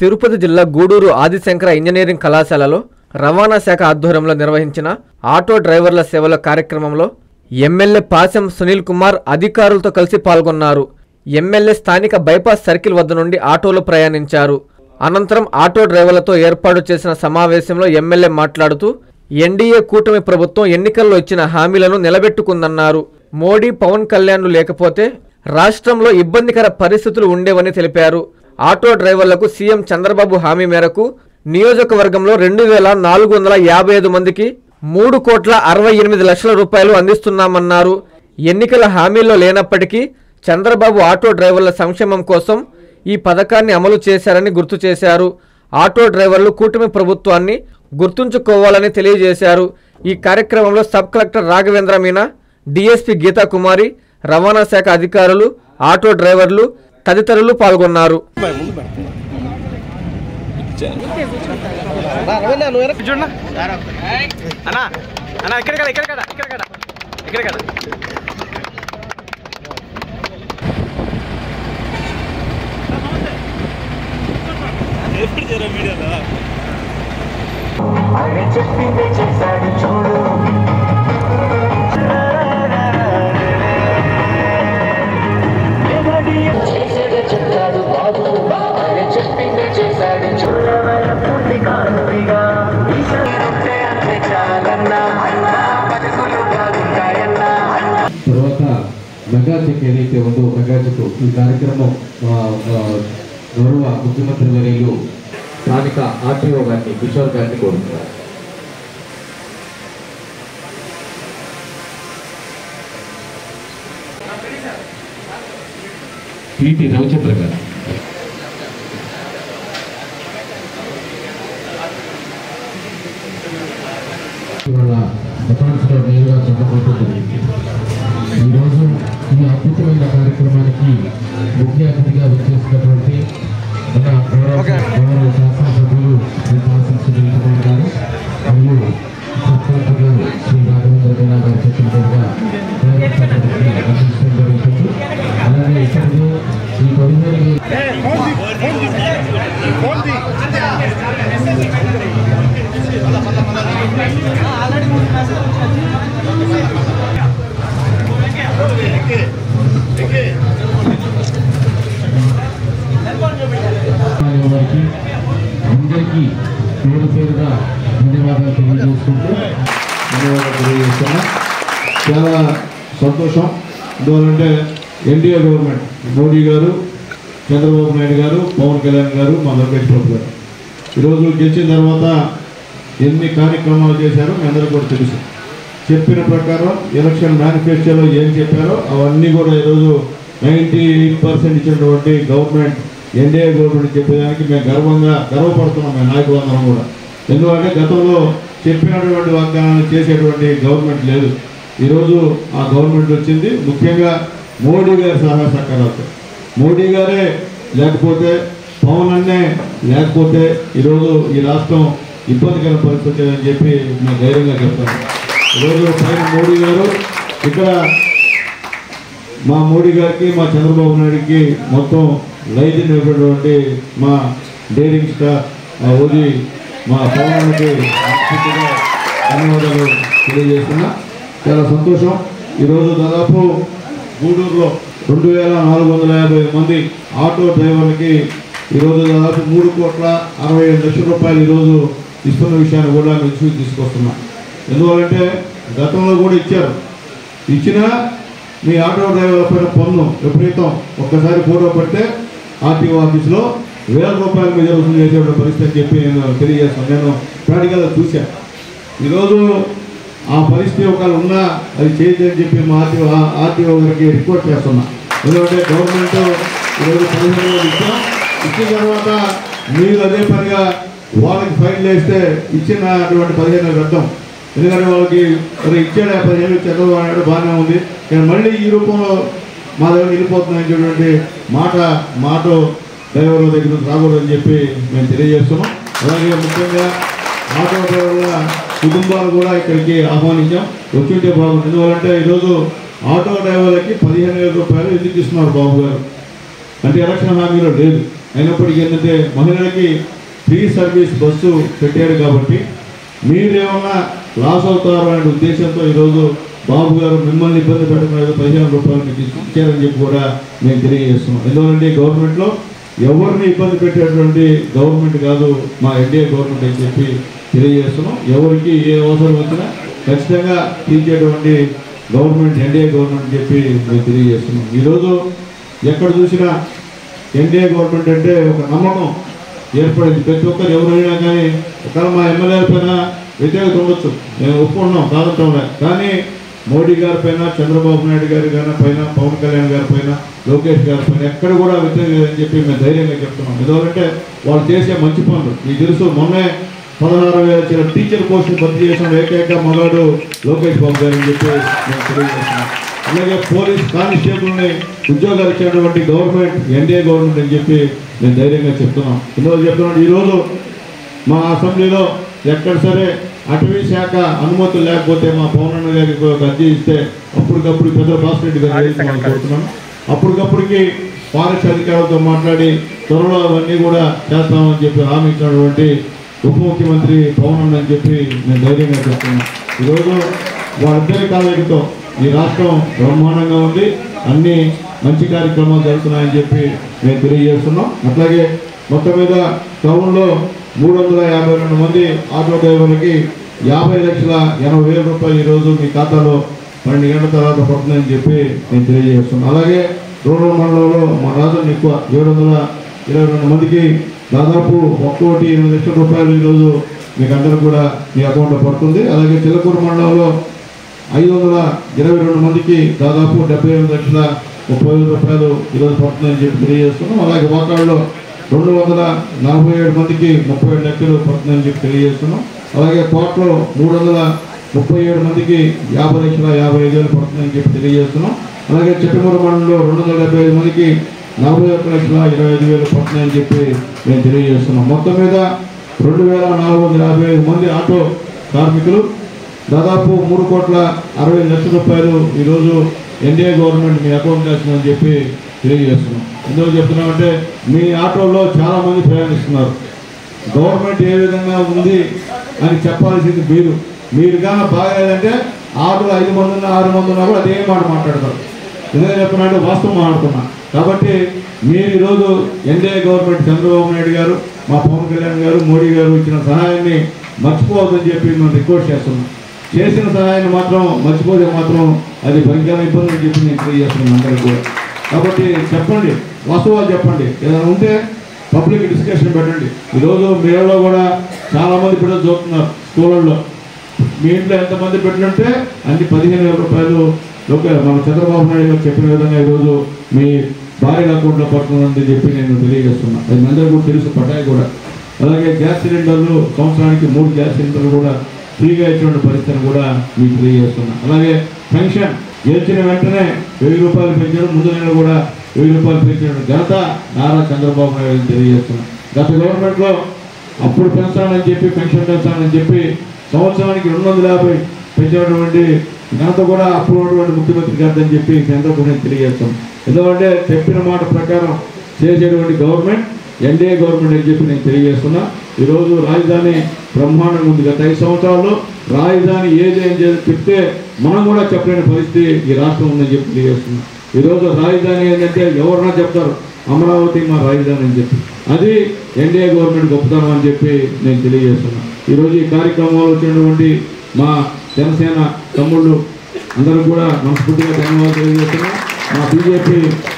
తిరుపతి జిల్లా గూడూరు ఆదిశంకర ఇంజనీరింగ్ కళాశాలలో రవాణా శాఖ ఆధ్వర్యంలో నిర్వహించిన ఆటో డ్రైవర్ల సేవల కార్యక్రమంలో ఎమ్మెల్యే పాశం సునీల్ కుమార్ అధికారులతో కలిసి పాల్గొన్నారు. ఎమ్మెల్యే స్థానిక బైపాస్ సర్కిల్ వద్ద నుండి ఆటోలో ప్రయాణించారు. అనంతరం ఆటో డ్రైవర్లతో ఏర్పాటు చేసిన సమావేశంలో ఎమ్మెల్యే మాట్లాడుతూ ఎన్డీఏ కూటమి ప్రభుత్వం ఎన్నికల్లో ఇచ్చిన హామీలను నిలబెట్టుకుందన్నారు. మోడీ, పవన్ కళ్యాణ్లు లేకపోతే రాష్ట్రంలో ఇబ్బందికర పరిస్థితులు ఉండేవని తెలిపారు. ఆటో డ్రైవర్లకు సీఎం చంద్రబాబు హామీ మేరకు నియోజకవర్గంలో 2455 మందికి 3,68,00,000 రూపాయలు అందిస్తున్నామన్నారు. ఎన్నికల హామీల్లో లేనప్పటికీ చంద్రబాబు ఆటో డ్రైవర్ల సంక్షేమం కోసం ఈ పథకాన్ని అమలు చేశారని గుర్తు చేశారు. ఆటో డ్రైవర్లు కూటమి ప్రభుత్వాన్ని గుర్తుంచుకోవాలని తెలియజేశారు. ఈ కార్యక్రమంలో sub collector Raghavendra Meena, DSP Geetha Kumari, రవాణా శాఖ అధికారులు, ఆటో డ్రైవర్లు తదితరులు పాల్గొన్నారు. తర్వాత మెగా చెక్ ఏదైతే ఉందో మెగా చెక్ ఈ కార్యక్రమం గౌరవ ముఖ్యమంత్రి వర్యులు స్థానిక ఆర్టీఓ గారిని కిషోర్ గారిని కోరుతున్నారు. టీటీ రవిచంద్ర గారు ఇవాళ అకౌంట్స్లో నేరుగా జమపోతుంది. ఈరోజు ఈ అద్భుతమైన కార్యక్రమానికి ముఖ్య అతిథిగా వచ్చేసినటువంటి మన గౌరవ శాసనసభ్యులు శ్రీ పాశం సునీల్ కుమార్ గారు మరియు సర్పంచ్గా శ్రీ రాఘవేంద్ర మీనా గారు చెప్పినట్టుగా అందించడం జరుగుతుంది. అలాగే ఇతరులు ఈ 15,000 అందరికీ పేరు పేరుగా ధన్యవాదాలు తెలియజేస్తున్నా. చాలా సంతోషం. ఎందుకంటే ఎన్డీఏ గవర్నమెంట్ మోడీ గారు, చంద్రబాబు నాయుడు గారు, పవన్ కళ్యాణ్ గారు, మా లోకేష్ బాబు గారు ఈరోజు గెలిచిన తర్వాత ఎన్ని కార్యక్రమాలు చేశారో మీ అందరికీ కూడా తెలుసు. చెప్పిన ప్రకారం ఎలక్షన్ మేనిఫెస్టోలో ఏం చెప్పారో అవన్నీ కూడా ఈరోజు 98% ఇచ్చినటువంటి గవర్నమెంట్ ఎన్డీఏ గవర్నమెంట్ చెప్పేదానికి మేము గర్వపడుతున్నాం. మేము నాయకులందరం కూడా. ఎందుకంటే గతంలో చెప్పినటువంటి వాగ్దానాలు చేసేటువంటి గవర్నమెంట్ లేదు. ఈరోజు ఆ గవర్నమెంట్ వచ్చింది. ముఖ్యంగా మోడీ గారి సహాయ సహకారాలతో. మోడీ గారే లేకపోతే, పవన్ అన్నే లేకపోతే ఈరోజు ఈ రాష్ట్రం ఇబ్బందికర పరిస్థితి అని చెప్పి నేను ధైర్యంగా చెప్తాను. ఈరోజు పైన మోడీ గారు ఇక్కడ మా మోడీ గారికి, మా చంద్రబాబు నాయుడికి మొత్తం లైట్ నిలబడినటువంటి మా డేరింగ్ స్టార్ మా ఓజీ మా పవనానికి ధన్యవాదాలు తెలియజేస్తున్నా. చాలా సంతోషం. ఈరోజు దాదాపు గూడూరులో 2450 మంది ఆటో డ్రైవర్లకి ఈరోజు దాదాపు 3,65,00,000 రూపాయలు ఈరోజు ఇస్తున్న విషయాన్ని కూడా దృష్టికి తీసుకొస్తున్నా. ఎందువల్లంటే గతంలో కూడా ఇచ్చినా మీ ఆటో డ్రైవర్ల పైన పన్ను విపరీతం. ఒక్కసారి ఫోటో పడితే ఆర్టీఓ ఆఫీస్లో 1,000 రూపాయల మీద వసూలు చేసే పరిస్థితి అని చెప్పి నేను తెలియజేస్తాను. నేను ప్రాక్టికల్గా చూశాను. ఈరోజు ఆ పరిస్థితి ఒకవేళ ఉన్నా అది చేయదని చెప్పి మా ఆర్టీఓ గారికి రిపోర్ట్ చేస్తున్నా. ఎందుకంటే గవర్నమెంట్ ఈరోజు 15,000 ఇచ్చిన తర్వాత మీరు అదే పనిగా వాళ్ళకి ఫైన్ వేస్తే ఇచ్చిన అటువంటి 15,000 అర్థం. ఎందుకంటే వాళ్ళకి ఇచ్చాడు 15,000 చంద్రబాబు నాయుడు బాగానే ఉంది, కానీ మళ్ళీ ఈ రూపంలో మా దగ్గర వెళ్ళిపోతుందనేటువంటి మాట డ్రైవర్ల దగ్గర రాకూడదని చెప్పి మేము తెలియజేస్తున్నాం. అలాగే ముఖ్యంగా ఆటో డ్రైవర్ల కుటుంబాలు కూడా ఇక్కడికి ఆహ్వానించాం. వచ్చుంటే బాగుంది. ఎందువల్లంటే ఈరోజు ఆటో డ్రైవర్లకి 15,000 రూపాయలు ఎందుకు ఇస్తున్నారు బాబు గారు అంటే ఎలక్షన్ హామీలో లేదు. అయినప్పటికీ ఏంటంటే మహిళలకి ఫ్రీ సర్వీస్ బస్సు పెట్టారు కాబట్టి మీరేమన్నా లాస్ అవుతారు అనే ఉద్దేశంతో ఈరోజు బాబు గారు మిమ్మల్ని ఇబ్బంది పెట్టడం 15 రూపాయలు మీకు ఇచ్చారని చెప్పి కూడా మేము తెలియజేస్తున్నాం. ఎందుకంటే గవర్నమెంట్లో ఎవరిని ఇబ్బంది పెట్టేటువంటి గవర్నమెంట్ కాదు మా ఎన్డీఏ గవర్నమెంట్ అని చెప్పి తెలియజేస్తున్నాం. ఎవరికి ఏ అవసరం వచ్చినా ఖచ్చితంగా తీర్చేటువంటి గవర్నమెంట్ ఎన్డీఏ గవర్నమెంట్ అని చెప్పి మేము తెలియజేస్తున్నాం. ఈరోజు ఎక్కడ చూసినా ఎన్డీఏ గవర్నమెంట్ అంటే ఒక నమ్మకం ఏర్పడింది. ప్రతి ఒక్కరు ఎవరైనా కానీ ఒకవేళ మా ఎమ్మెల్యేల పైన వ్యతిరేకత ఉండొచ్చు, మేము ఒప్పుకున్నాం కాదంటాంలే, కానీ మోడీ గారి పైన, చంద్రబాబు నాయుడు గారి పైన, పవన్ కళ్యాణ్ గారి పైన, లోకేష్ గారి పైన ఎక్కడ కూడా వ్యతిరేకత అని చెప్పి మేము ధైర్యంగా చెప్తున్నాం. ఎందుకంటే వాళ్ళు చేసే మంచి పనులు మీకు తెలుసు. మొన్నే 16,000 టీచర్ పోస్టులు భర్తీ చేసిన ఏకైక మగాడు లోకేష్ బాబు గారు అని చెప్పి మేము తెలియజేస్తున్నాం. అలాగే పోలీస్ కానిస్టేబుల్ని ఉద్యోగాలు ఇచ్చినటువంటి గవర్నమెంట్ ఎన్డీఏ గవర్నమెంట్ అని చెప్పి నేను ధైర్యంగా చెప్తున్నాం. చెప్తున్నాను ఈరోజు మా అసెంబ్లీలో ఎక్కడ సరే అటవీ శాఖ అనుమతులు లేకపోతే మా పవన్ గారికి అర్జీ ఇస్తే అప్పటికప్పుడు పెద్ద భాస్కర్ గారు కోరుతున్నాను. అప్పటికప్పుడుకి ఫారెస్ట్ అధికారులతో మాట్లాడి త్వరలో అవన్నీ కూడా చేస్తామని చెప్పి హామీ ఇచ్చినటువంటి ఉప ముఖ్యమంత్రి పవన్ అని చెప్పి నేను ధైర్యంగా చెప్తున్నాను. ఈరోజు వాళ్ళిద్దరి కాలేజీతో ఈ రాష్ట్రం బ్రహ్మాండంగా ఉంది, అన్ని మంచి కార్యక్రమాలు జరుగుతున్నాయని చెప్పి మేము తెలియజేస్తున్నాం. అట్లాగే మొత్తం మీద టౌన్లో 352 మంది ఆటో డ్రైవర్లకి 50,80,000 రూపాయలు ఈరోజు మీ ఖాతాలో 12 గంటల తర్వాత పడుతుందని చెప్పి నేను తెలియజేస్తున్నాను. అలాగే రూరల్ మండలంలో మా రాజుని ఎక్కువ 722 మందికి దాదాపు 1,8 లక్షల రూపాయలు ఈరోజు మీకు అందరూ కూడా మీ అకౌంట్లో పడుతుంది. అలాగే చిల్లకూరు మండలంలో 522 మందికి దాదాపు 78,30,000 రూపాయలు ఈరోజు పడుతుందని చెప్పి తెలియజేస్తున్నాం. అలాగే వాకాడులో 247 మందికి 37 లక్షలు పడుతుందని చెప్పి తెలియజేస్తున్నాం. అలాగే కోట్లో 337 మందికి 50,50,000 పడుతుందని చెప్పి తెలియజేస్తున్నాం. అలాగే చిట్టమూరు మండలంలో 275 మందికి 41,25,000 పడుతుందని చెప్పి మేము తెలియజేస్తున్నాం. మొత్తం మీద 2,455 మంది ఆటో కార్మికులు దాదాపు 3,60,00,000 రూపాయలు ఈరోజు ఎన్డీఏ గవర్నమెంట్ మీ అకౌంట్ వేస్తుందని చెప్పి తెలియజేస్తున్నాం. ఎందుకు చెప్తున్నామంటే మీ ఆటోలో చాలామంది ప్రయాణిస్తున్నారు. గవర్నమెంట్ ఏ విధంగా ఉంది అని చెప్పాల్సింది మీరు కానీ బాగాలేదంటే ఆటోలో 5 మంది ఉన్నా 6 మంది ఉన్నా కూడా అదే మాట మాట్లాడతారు. ఎందుకంటే చెప్తున్నారంటే వాస్తవం మాట్లాడుతున్నా. కాబట్టి మీరు ఈరోజు ఎన్డీఏ గవర్నమెంట్ చంద్రబాబు నాయుడు గారు, మా పవన్ కళ్యాణ్ గారు, మోడీ గారు ఇచ్చిన సహాయాన్ని మర్చిపోవద్దని చెప్పి మేము రిక్వెస్ట్ చేస్తున్నాం. చేసిన సహాయాన్ని మాత్రం మర్చిపోతే మాత్రం అది భయంకర ఇబ్బంది అని చెప్పి నేను తెలియజేస్తున్నాను అందరికీ కూడా. కాబట్టి చెప్పండి, వాస్తవాలు చెప్పండి. ఏదైనా ఉంటే పబ్లిక్ డిస్కషన్ పెట్టండి. ఈరోజు మీలో కూడా చాలామంది పిల్లలు చూస్తున్నారు స్కూళ్ళల్లో. మీ ఇంట్లో ఎంతమంది పెట్టినట్టే అన్ని 15,000 రూపాయలు మన చంద్రబాబు నాయుడు గారు చెప్పిన విధంగా ఈరోజు మీ భార్య అకౌంట్లో పడుతుందని చెప్పి నేను తెలియజేస్తున్నాను. అది మీ అందరూ కూడా తెలుసు, పట్టాయి కూడా. అలాగే గ్యాస్ సిలిండర్లు సంవత్సరానికి 3 గ్యాస్ సిలిండర్లు కూడా ఫ్రీగా ఇచ్చిన పరిస్థితిని కూడా మీకు తెలియజేస్తున్నాను. అలాగే పెన్షన్ గెలిచిన వెంటనే 1,000 రూపాయలు పెంచడం, ముందు నెల కూడా 1,000 రూపాయలు పెంచడం ఘనత నారా చంద్రబాబు నాయుడు తెలియజేస్తున్నాను. గత గవర్నమెంట్లో అప్పుడు పెంచాలని చెప్పి పెన్షన్ పెంచాలని చెప్పి సంవత్సరానికి 250 పెంచినటువంటి ఘనత కూడా అప్పుడు ఉన్నటువంటి ముఖ్యమంత్రి గారు అని చెప్పి చంద్రబాబు నాయుడు తెలియజేస్తాం. ఎందుకంటే చెప్పిన మాట ప్రకారం చేసేటువంటి గవర్నమెంట్ ఎన్డీఏ గవర్నమెంట్ అని చెప్పి నేను తెలియజేస్తున్నా. ఈరోజు రాజధాని బ్రహ్మాండంగా ఉంది. గత 5 సంవత్సరాల్లో రాజధాని ఏది అని చెప్తే మనం కూడా చెప్పలేని పరిస్థితి ఈ రాష్ట్రం ఉందని చెప్పి తెలియజేస్తున్నాం. ఈరోజు రాజధాని ఏంటంటే ఎవరన్నా చెప్తారు అమరావతి మా రాజధాని అని చెప్పి, అది ఎన్డీఏ గవర్నమెంట్ గొప్పతనం అని చెప్పి నేను తెలియజేస్తున్నాను. ఈరోజు ఈ కార్యక్రమంలో వచ్చినటువంటి మా జనసేన తమ్ముళ్ళు అందరూ కూడా మనస్ఫూర్తిగా ధన్యవాదాలు తెలియజేస్తున్నాం. మా బీజేపీ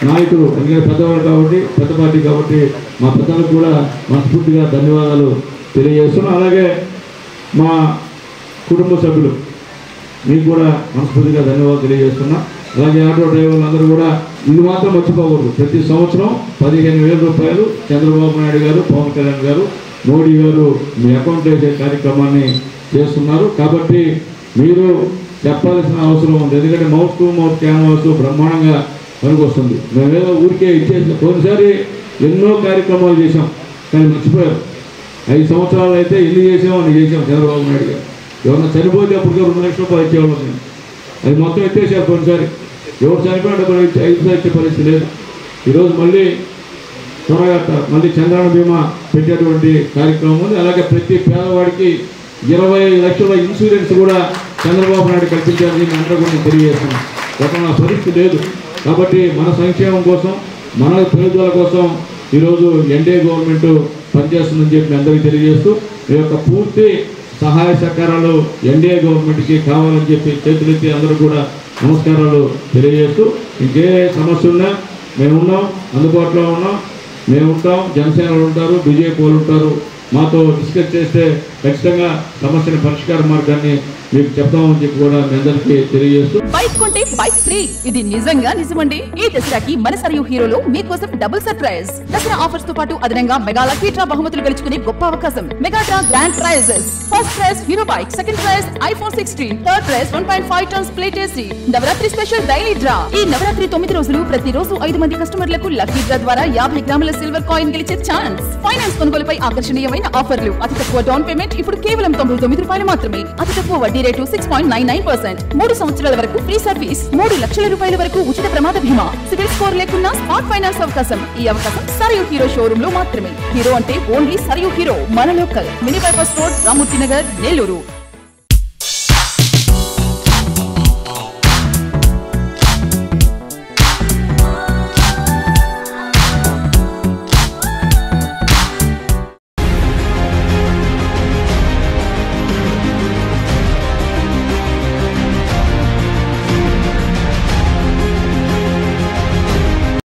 నాయకులు అందుకే పెద్దవాళ్ళు కాబట్టి, పెద్ద పార్టీ కాబట్టి మా పెద్దలకు కూడా మనస్ఫూర్తిగా ధన్యవాదాలు తెలియజేస్తున్నాం. అలాగే మా కుటుంబ సభ్యులు మీకు కూడా మనస్ఫూర్తిగా ధన్యవాదాలు తెలియజేస్తున్నా. అలాగే ఆటో డ్రైవర్లు అందరూ కూడా ఇది మాత్రం మర్చిపోకూడదు. ప్రతి సంవత్సరం 15,000 రూపాయలు చంద్రబాబు నాయుడు గారు, పవన్ కళ్యాణ్ గారు, మోడీ గారు మీ అకౌంట్ వేసే కార్యక్రమాన్ని చేస్తున్నారు. కాబట్టి మీరు చెప్పాల్సిన అవసరం ఉంది. ఎందుకంటే మౌత్ టు మౌత్ క్యాన్వాస్ బ్రహ్మాండంగా పనికొస్తుంది. మేమేదో ఊరికే ఇచ్చేసిన కొన్నిసారి ఎన్నో కార్యక్రమాలు చేశాం కానీ మర్చిపోయారు. 5 సంవత్సరాలు అయితే ఇల్లు చేసాం అని చేసాం చంద్రబాబు నాయుడు గారు. ఎవరన్నా చనిపోతే అప్పటికే 2 లక్షల రూపాయలు ఇచ్చేవాళ్ళం నేను. అది మొత్తం ఎత్తేసారు. కొన్నిసారి ఎవరు చనిపోయిన 5 ఇచ్చే పరిస్థితి లేదు. ఈరోజు మళ్ళీ త్వరగా మళ్ళీ చంద్రన్న బీమా పెట్టేటువంటి కార్యక్రమం ఉంది. అలాగే ప్రతి పేదవాడికి 20 లక్షల ఇన్సూరెన్స్ కూడా చంద్రబాబు నాయుడు కల్పించాలని అందరూ కూడా తెలియజేస్తున్నాం. గతంలో పరిస్థితి లేదు కాబట్టి మన సంక్షేమం కోసం మన పెరుగుదల కోసం ఈరోజు ఎన్డీఏ గవర్నమెంట్ పనిచేస్తుందని చెప్పి అందరికీ తెలియజేస్తూ మీ యొక్క పూర్తి సహాయ సహకారాలు ఎన్డీఏ గవర్నమెంట్కి కావాలని చెప్పి చేతులెత్తి అందరూ కూడా నమస్కారాలు తెలియజేస్తూ ఇంకే సమస్య ఉన్నా మేమున్నాం, అందుబాటులో ఉన్నాం, మేము ఉంటాం, జనసేనలు ఉంటారు, బీజేపీ వాళ్ళు ఉంటారు. మాతో డిస్కస్ చేస్తే ఖచ్చితంగా సమస్యల పరిష్కార మార్గాన్ని మీకు చెప్తామని చెప్పి కూడా మీ అందరికీ తెలియజేస్తూ బైక్ కొంటే బైక్ ఫ్రీ. ఇది నిజంగా నిజమండి. ఈ దసరాకి మన సరియు హీరోలో మీకోసం డబుల్ సర్ప్రైజ్. దసరా ఆఫర్స్ తో పాటు అదనంగా మెగా లక్కీ డ్రా బహుమతులు గెలుచుకునే గొప్ప అవకాశం. Mega draw grand prizes. First prize Hero bike, second prize iPhone 16, third prize 1.5 tons plate AC. Navratri special daily draw. ఈ నవరాత్రి 9 రోజులు ప్రతిరోజు 5 మంది కస్టమర్లకు లక్కీ డ్రా ద్వారా 50 గ్రాముల సిల్వర్ కాయిన్ గెలిచే ఛాన్స్. ఫైనాన్స్ కొనుగోలుపై ఆకర్షణీయమైన ఆఫర్లు. అతి తక్కువ డౌన్ పేమెంట్ ఇప్పుడు కేవలం 99 రూపాయలు మాత్రమే. అతి తక్కువ వడ్డీ రేటు 6.99%. 3 సంవత్సరాల వరకు ఫ్రీ సర్వీస్. 3 లక్షల రూపాయల వరకు ఉచిత ప్రమాద బీమా. సివిల్ స్కోర్ లేకున్నా స్మార్ట్ ఫైనాన్స్ అవకాశం. ఈ అవకాశం సరియు హీరో షోరూమ్ లో మాత్రమే. హీరో అంటే ఓన్లీ సరియు హీరో. మన local mini bypass road, Ramurthy Nagar, Nellore.